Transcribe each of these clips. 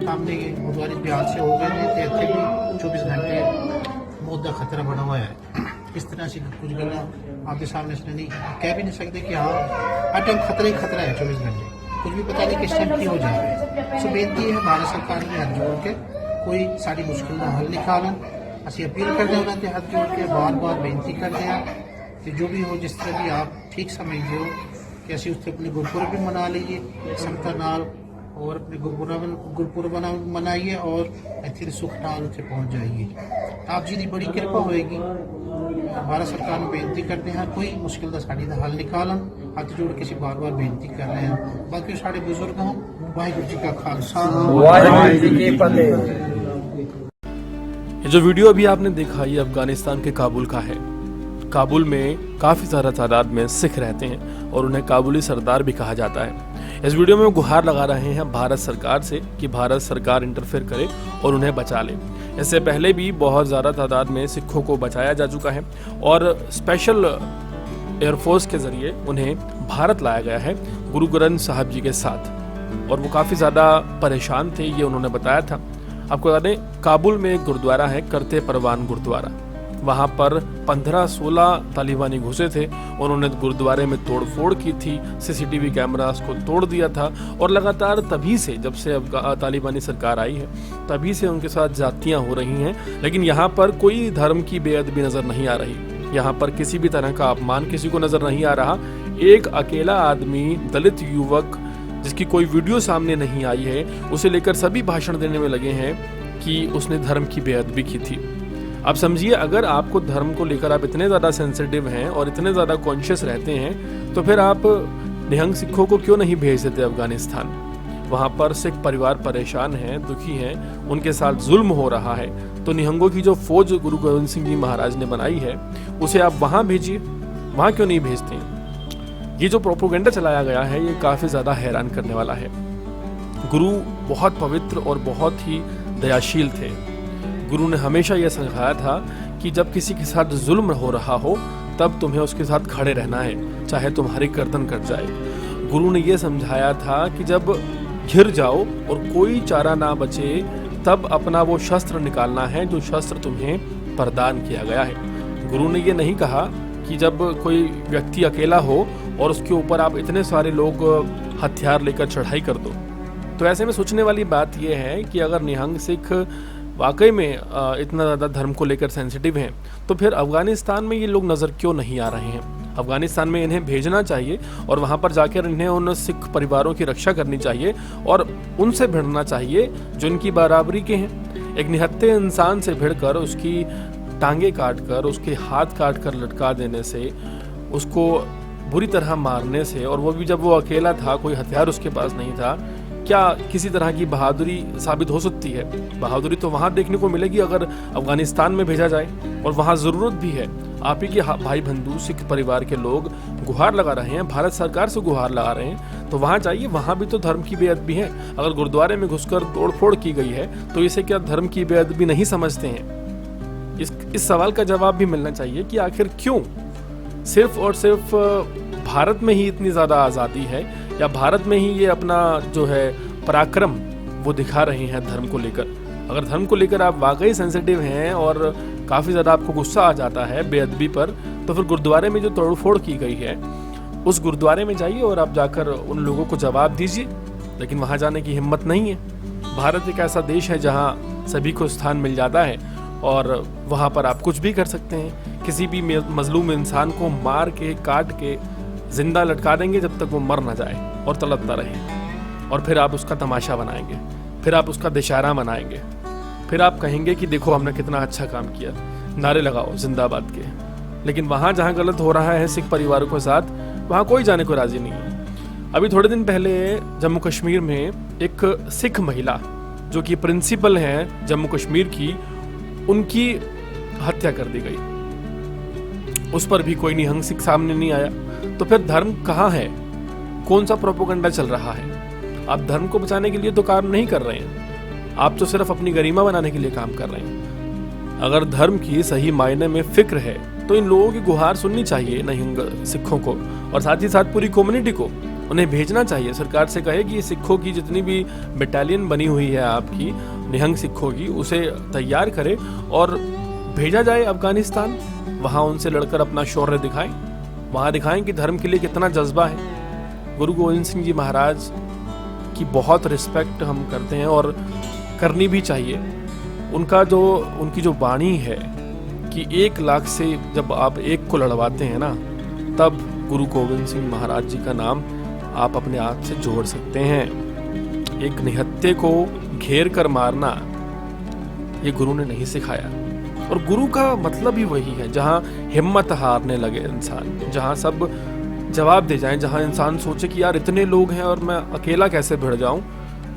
सामने गुरुद्वारे बिहार से हो गए थे तो इतने भी 24 घंटे मौत का खतरा बना हुआ है। इस तरह से कुछ गल्ला आपके सामने इसने नहीं कह भी नहीं सकते कि हाँ हर टाइम खतरा ही खतरा है। 24 घंटे कुछ भी पता नहीं किस टाइम की हो जाए। सो बेनती है भारत सरकार ने हाथ जोड़ के कोई सारी मुश्किल का हल निकालन। असं अपील करते हैं उन्होंने हाथ जोड़ के बार बार बेनती करते हैं कि जो भी हो जिस तरह भी आप ठीक समझते हो कि असं उससे अपने गुरपुरब भी मना लीजिए संगत नाल और अपने गुरपुरब मनाइए और इतने सुख नाल उत्थे पहुँच जाइए। आप जी की बड़ी कृपा होएगी। भारत सरकार में बेनती करते हैं कोई मुश्किल का साड़ी का हल निकालन। हाथ जोड़ के बार बार बेनती कर रहे हैं। बाकी साढ़े बुजुर्ग हों वाहिगुरू जी का खालसा वाहिगुरू जी की फतेह। ये जो वीडियो अभी आपने देखा ये अफगानिस्तान के काबुल का है। काबुल में काफ़ी ज़्यादा तादाद में सिख रहते हैं और उन्हें काबुली सरदार भी कहा जाता है। इस वीडियो में वो गुहार लगा रहे हैं भारत सरकार से कि भारत सरकार इंटरफेयर करे और उन्हें बचा ले। इससे पहले भी बहुत ज़्यादा तादाद में सिखों को बचाया जा चुका है और स्पेशल एयरफोर्स के ज़रिए उन्हें भारत लाया गया है गुरु ग्रंथ साहब जी के साथ। और वो काफ़ी ज़्यादा परेशान थे, ये उन्होंने बताया था। आपको बता दें काबुल में एक गुरुद्वारा है करते परवान गुरुद्वारा। वहाँ पर 15-16 तालिबानी घुसे थे। उन्होंने गुरुद्वारे में तोड़फोड़ की थी, सीसीटीवी कैमरास को तोड़ दिया था और लगातार तभी से जब से तालिबानी सरकार आई है तभी से उनके साथ जातियाँ हो रही हैं। लेकिन यहाँ पर कोई धर्म की बेअदबी नज़र नहीं आ रही। यहाँ पर किसी भी तरह का अपमान किसी को नज़र नहीं आ रहा। एक अकेला आदमी दलित युवक जिसकी कोई वीडियो सामने नहीं आई है उसे लेकर सभी भाषण देने में लगे हैं कि उसने धर्म की बेअदबी की थी। अब समझिए अगर आपको धर्म को लेकर आप इतने ज़्यादा सेंसिटिव हैं और इतने ज़्यादा कॉन्शियस रहते हैं तो फिर आप निहंग सिखों को क्यों नहीं भेज देते अफगानिस्तान। वहाँ पर सिख परिवार परेशान हैं, दुखी हैं, उनके साथ जुल्म हो रहा है। तो निहंगों की जो फौज गुरु गोविंद सिंह जी महाराज ने बनाई है उसे आप वहाँ भेजिए। वहाँ क्यों नहीं भेजते हैं? ये जो प्रोपोगेंडा चलाया गया है ये काफ़ी ज़्यादा हैरान करने वाला है। गुरु बहुत पवित्र और बहुत ही दयाशील थे। गुरु ने हमेशा यह सिखाया था कि जब किसी के साथ जुल्म हो रहा हो तब तुम्हें उसके साथ खड़े रहना है, चाहे तुम्हारी गर्दन कट जाए। गुरु ने यह समझाया था कि जब घिर जाओ और कोई चारा ना बचे तब अपना वो शस्त्र निकालना है जो शस्त्र तुम्हें प्रदान किया गया है। गुरु ने ये नहीं कहा कि जब कोई व्यक्ति अकेला हो और उसके ऊपर आप इतने सारे लोग हथियार लेकर चढ़ाई कर दो। तो ऐसे में सोचने वाली बात यह है कि अगर निहंग सिख वाकई में इतना ज़्यादा धर्म को लेकर सेंसिटिव हैं तो फिर अफ़गानिस्तान में ये लोग नज़र क्यों नहीं आ रहे हैं। अफ़गानिस्तान में इन्हें भेजना चाहिए और वहाँ पर जाकर इन्हें उन सिख परिवारों की रक्षा करनी चाहिए और उनसे भिड़ना चाहिए जो इनकी बराबरी के हैं। एक निहत्थे इंसान से भिड़कर उसकी टांगे काट कर उसके हाथ काट कर लटका देने से, उसको बुरी तरह मारने से, और वो भी जब वो अकेला था, कोई हथियार उसके पास नहीं था, क्या किसी तरह की बहादुरी साबित हो सकती है? बहादुरी तो वहाँ देखने को मिलेगी अगर अफगानिस्तान में भेजा जाए और वहाँ ज़रूरत भी है। आप ही के भाई बंधु सिख परिवार के लोग गुहार लगा रहे हैं, भारत सरकार से गुहार लगा रहे हैं, तो वहाँ जाइए। वहाँ भी तो धर्म की बेअदबी है। अगर गुरुद्वारे में घुसकर तोड़फोड़ की गई है तो इसे क्या धर्म की बेअदबी नहीं समझते हैं? इस सवाल का जवाब भी मिलना चाहिए कि आखिर क्यों सिर्फ और सिर्फ भारत में ही इतनी ज़्यादा आज़ादी है या भारत में ही ये अपना जो है पराक्रम वो दिखा रहे हैं धर्म को लेकर। अगर धर्म को लेकर आप वाकई सेंसिटिव हैं और काफ़ी ज़्यादा आपको गुस्सा आ जाता है बेअदबी पर, तो फिर गुरुद्वारे में जो तोड़फोड़ की गई है उस गुरुद्वारे में जाइए और आप जाकर उन लोगों को जवाब दीजिए। लेकिन वहाँ जाने की हिम्मत नहीं है। भारत एक ऐसा देश है जहाँ सभी को स्थान मिल जाता है और वहाँ पर आप कुछ भी कर सकते हैं। किसी भी मजलूम इंसान को मार के काट के जिंदा लटका देंगे जब तक वो मर ना जाए और तड़पता रहे, और फिर आप उसका तमाशा बनाएंगे, फिर आप उसका दशहरा मनाएंगे, फिर आप कहेंगे कि देखो हमने कितना अच्छा काम किया, नारे लगाओ जिंदाबाद के। लेकिन वहाँ जहाँ गलत हो रहा है सिख परिवारों के साथ, वहाँ कोई जाने को राजी नहीं है। अभी थोड़े दिन पहले जम्मू कश्मीर में एक सिख महिला जो कि प्रिंसिपल हैं जम्मू कश्मीर की, उनकी हत्या कर दी गई। उस पर भी कोई निहंग सिख सामने नहीं आया। तो फिर धर्म कहाँ है? कौन सा प्रोपोगंडा चल रहा है? आप धर्म को बचाने के लिए तो काम नहीं कर रहे हैं, आप तो सिर्फ अपनी गरिमा बनाने के लिए काम कर रहे हैं। अगर धर्म की सही मायने में फिक्र है तो इन लोगों की गुहार सुननी चाहिए निहंग सिखों को और साथ ही साथ पूरी कम्युनिटी को उन्हें भेजना चाहिए। सरकार से कहे कि सिखों की जितनी भी बटालियन बनी हुई है आपकी निहंग सिखों की, उसे तैयार करे और भेजा जाए अफगानिस्तान। वहाँ उनसे लड़कर अपना शौर्य दिखाएं, वहाँ दिखाएं कि धर्म के लिए कितना जज्बा है। गुरु गोविंद सिंह जी महाराज की बहुत रिस्पेक्ट हम करते हैं और करनी भी चाहिए। उनकी जो वाणी है कि 1 लाख से जब आप एक को लड़वाते हैं ना, तब गुरु गोविंद सिंह महाराज जी का नाम आप अपने आप से जोड़ सकते हैं। एक निहत्थे को घेर कर मारना ये गुरु ने नहीं सिखाया। और गुरु का मतलब ही वही है, जहाँ हिम्मत हारने लगे इंसान, जहाँ सब जवाब दे जाएं, जहाँ इंसान सोचे कि यार इतने लोग हैं और मैं अकेला कैसे भिड़ जाऊं,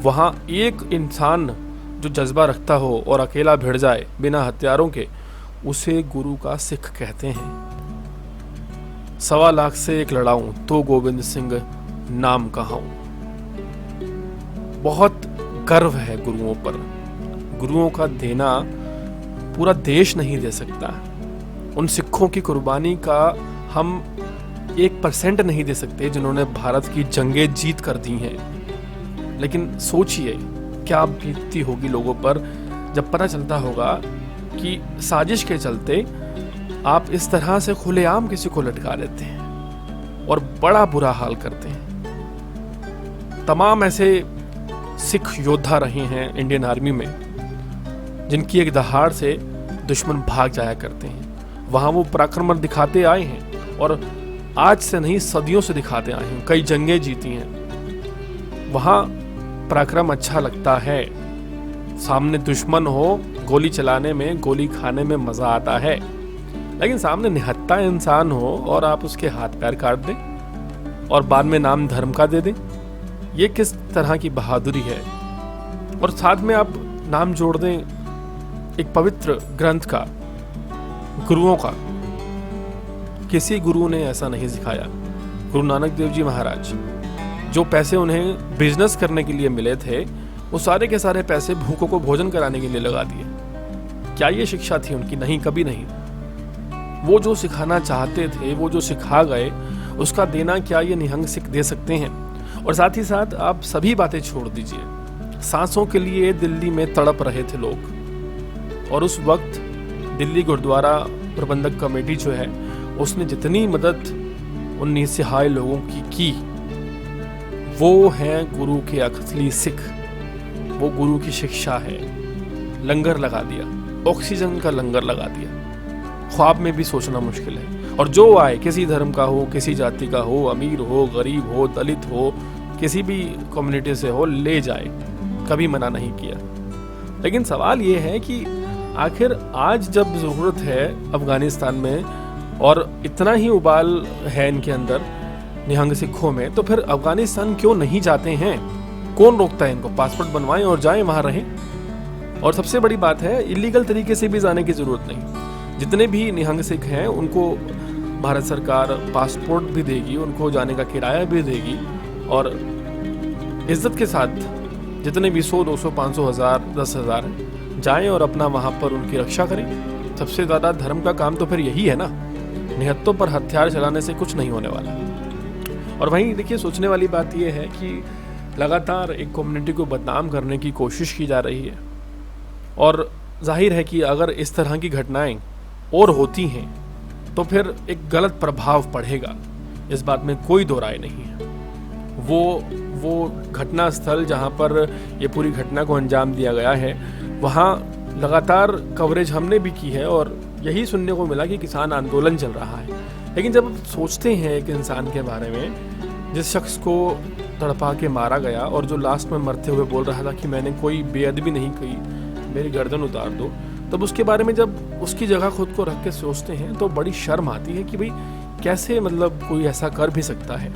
वहाँ एक इंसान जो जज्बा रखता हो और अकेला भिड़ जाए बिना हथियारों के, उसे गुरु का सिख कहते हैं। 1.25 लाख से एक लड़ाऊं तो गोविंद सिंह नाम कहाऊं। बहुत गर्व है गुरुओं पर। गुरुओं का देना पूरा देश नहीं दे सकता। उन सिखों की कुर्बानी का हम 1% नहीं दे सकते जिन्होंने भारत की जंगें जीत कर दी हैं। लेकिन सोचिए क्या बीतती होगी लोगों पर जब पता चलता होगा कि साजिश के चलते आप इस तरह से खुलेआम किसी को लटका देते हैं और बड़ा बुरा हाल करते हैं। तमाम ऐसे सिख योद्धा रहे हैं इंडियन आर्मी में जिनकी एक दहाड़ से दुश्मन भाग जाया करते हैं। वहां वो पराक्रम दिखाते आए हैं और आज से नहीं सदियों से दिखाते आए हैं, कई जंगें जीती हैं। वहां पराक्रम अच्छा लगता है, सामने दुश्मन हो, गोली चलाने में, गोली खाने में मजा आता है। लेकिन सामने निहत्था इंसान हो और आप उसके हाथ पैर काट दें और बाद में नाम धर्म का दे दें, ये किस तरह की बहादुरी है। और साथ में आप नाम जोड़ दें एक पवित्र ग्रंथ का, गुरुओं का। किसी गुरु ने ऐसा नहीं सिखाया। गुरु नानक देव जी महाराज, जो पैसे उन्हें बिजनेस करने के लिए मिले थे, वो सारे के सारे पैसे भूखों को भोजन कराने के लिए लगा दिए। क्या ये शिक्षा थी उनकी? नहीं, कभी नहीं। वो जो सिखाना चाहते थे, वो जो सिखा गए, उसका देना क्या ये निहंग सिख दे सकते हैं? और साथ ही साथ आप सभी बातें छोड़ दीजिए। सांसों के लिए दिल्ली में तड़प रहे थे लोग और उस वक्त दिल्ली गुरुद्वारा प्रबंधक कमेटी जो है, उसने जितनी मदद उन निसहाय लोगों की वो है गुरु के असली सिख, वो गुरु की शिक्षा है। लंगर लगा दिया, ऑक्सीजन का लंगर लगा दिया। ख्वाब में भी सोचना मुश्किल है। और जो आए, किसी धर्म का हो, किसी जाति का हो, अमीर हो, गरीब हो, दलित हो, किसी भी कम्युनिटी से हो, ले जाए, कभी मना नहीं किया। लेकिन सवाल ये है कि आखिर आज जब ज़रूरत है अफगानिस्तान में और इतना ही उबाल है इनके अंदर निहंग सिखों में, तो फिर अफगानिस्तान क्यों नहीं जाते हैं? कौन रोकता है इनको? पासपोर्ट बनवाएं और जाएं, वहां रहें। और सबसे बड़ी बात है, इलीगल तरीके से भी जाने की जरूरत नहीं। जितने भी निहंग सिख हैं उनको भारत सरकार पासपोर्ट भी देगी, उनको जाने का किराया भी देगी और इज्जत के साथ जितने भी 100, 200, 500, 1000, 10,000 जाएं और अपना वहां पर उनकी रक्षा करें। सबसे ज्यादा धर्म का काम तो फिर यही है ना। निहत्तों पर हथियार चलाने से कुछ नहीं होने वाला। और वहीं देखिए, सोचने वाली बात यह है कि लगातार एक कम्युनिटी को बदनाम करने की कोशिश की जा रही है और जाहिर है कि अगर इस तरह की घटनाएं और होती हैं तो फिर एक गलत प्रभाव पड़ेगा, इस बात में कोई दो राय नहीं है। वो घटना स्थल जहां पर ये पूरी घटना को अंजाम दिया गया है, वहां लगातार कवरेज हमने भी की है और यही सुनने को मिला कि किसान आंदोलन चल रहा है। लेकिन जब आप सोचते हैं एक इंसान के बारे में जिस शख्स को तड़पा के मारा गया और जो लास्ट में मरते हुए बोल रहा था कि मैंने कोई बेअदबी नहीं की, मेरी गर्दन उतार दो, तब उसके बारे में जब उसकी जगह खुद को रख के सोचते हैं तो बड़ी शर्म आती है कि भाई कैसे मतलब कोई ऐसा कर भी सकता है।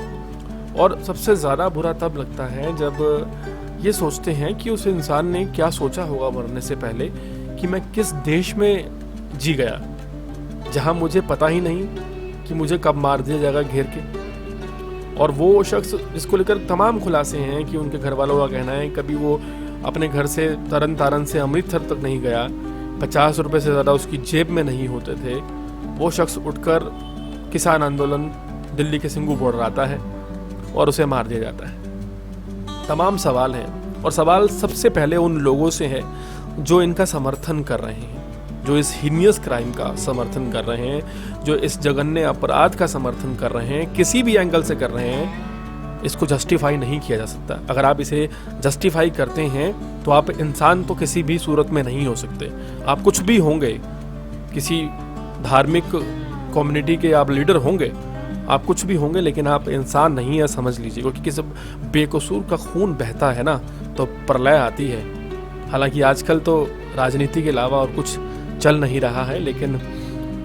और सबसे ज़्यादा बुरा तब लगता है जब ये सोचते हैं कि उस इंसान ने क्या सोचा होगा मरने से पहले कि मैं किस देश में जी गया जहाँ मुझे पता ही नहीं कि मुझे कब मार दिया जाएगा घेर के। और वो शख्स जिसको लेकर तमाम खुलासे हैं कि उनके घर वालों का कहना है कभी वो अपने घर से तरन तारन से अमृतसर तक नहीं गया, 50 रुपये से ज़्यादा उसकी जेब में नहीं होते थे। वो शख्स उठकर किसान आंदोलन दिल्ली के सिंगू बॉर्डर आता है, और उसे मार दिया जाता है। तमाम सवाल हैं, और सवाल सबसे पहले उन लोगों से है जो इनका समर्थन कर रहे हैं, जो इस हीनियस क्राइम का समर्थन कर रहे हैं, जो इस जघन्य अपराध का समर्थन कर रहे हैं, किसी भी एंगल से कर रहे हैं। इसको जस्टिफाई नहीं किया जा सकता। अगर आप इसे जस्टिफाई करते हैं तो आप इंसान तो किसी भी सूरत में नहीं हो सकते। आप कुछ भी होंगे, किसी धार्मिक कम्युनिटी के आप लीडर होंगे, आप कुछ भी होंगे, लेकिन आप इंसान नहीं है, समझ लीजिए। क्योंकि किसी बेकसूर का खून बहता है ना तो प्रलय आती है। हालांकि आजकल तो राजनीति के अलावा और कुछ चल नहीं रहा है, लेकिन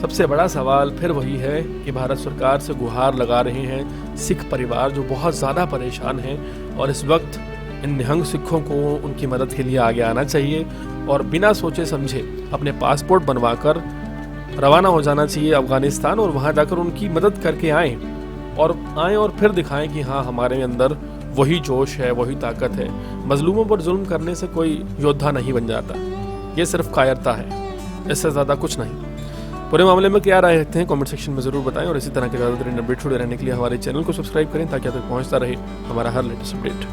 सबसे बड़ा सवाल फिर वही है कि भारत सरकार से गुहार लगा रहे हैं सिख परिवार, जो बहुत ज़्यादा परेशान हैं, और इस वक्त इन निहंग सिखों को उनकी मदद के लिए आगे आना चाहिए और बिना सोचे समझे अपने पासपोर्ट बनवाकर रवाना हो जाना चाहिए अफगानिस्तान, और वहाँ जाकर उनकी मदद करके आएँ और फिर दिखाएं कि हाँ, हमारे अंदर वही जोश है, वही ताकत है। मजलूमों पर जुल्म करने से कोई योद्धा नहीं बन जाता, ये सिर्फ कायरता है, इससे ज़्यादा कुछ नहीं। पूरे मामले में क्या राय रखते हैं कमेंट सेक्शन में ज़रूर बताएं, और इसी तरह के ज़्यादातर अपडेट जुड़े रहने के लिए हमारे चैनल को सब्सक्राइब करें ताकि आप तक पहुंचता रहे हमारा हर लेटेस्ट अपडेट।